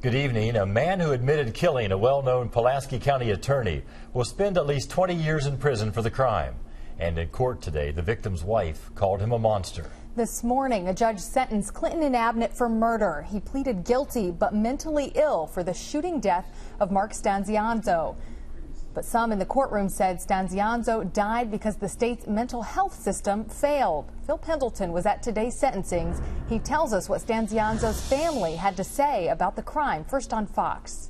Good evening. A man who admitted killing a well-known Pulaski County attorney will spend at least 20 years in prison for the crime. And in court today, the victim's wife called him a monster. This morning, a judge sentenced Clinton and Abnett for murder. He pleaded guilty but mentally ill for the shooting death of Mark Stanzianzo. But some in the courtroom said Stanzianzo died because the state's mental health system failed. Phil Pendleton was at today's sentencings. He tells us what Stanzianzo's family had to say about the crime. First on Fox.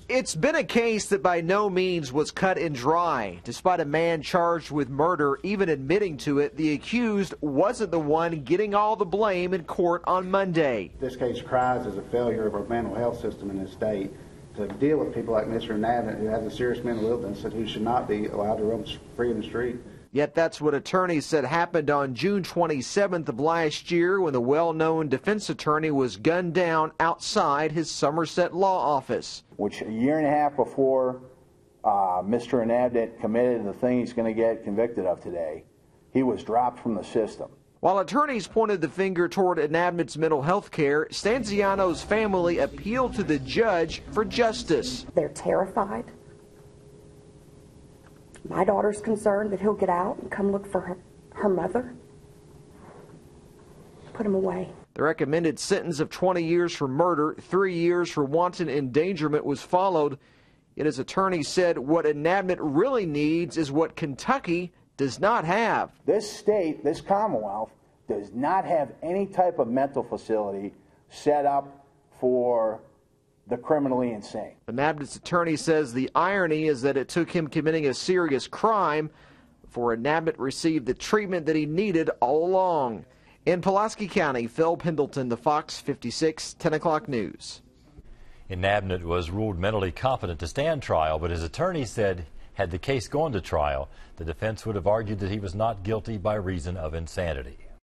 It's been a case that by no means was cut and dry. Despite a man charged with murder even admitting to it, the accused wasn't the one getting all the blame in court on Monday. This case cries as a failure of our mental health system in this state to deal with people like Mr. Abnett, who has a serious mental illness and who should not be allowed to roam free in the street. Yet that's what attorneys said happened on June 27th of last year when the well-known defense attorney was gunned down outside his Somerset law office. Which a year and a half before Mr. Abnett committed the thing he's going to get convicted of today, he was dropped from the system. While attorneys pointed the finger toward Abnett's mental health care, Stanziano's family appealed to the judge for justice. They're terrified. My daughter's concerned that he'll get out and come look for her mother. Put him away. The recommended sentence of 20 years for murder, 3 years for wanton endangerment was followed. Yet his attorney said what Abnett really needs is what Kentucky does not have. This state, this Commonwealth, does not have any type of mental facility set up for the criminally insane. Abnett's attorney says the irony is that it took him committing a serious crime before Abnett received the treatment that he needed all along. In Pulaski County, Phil Pendleton, the Fox 56 10 o'clock news. Abnett was ruled mentally competent to stand trial, but his attorney said had the case gone to trial, the defense would have argued that he was not guilty by reason of insanity.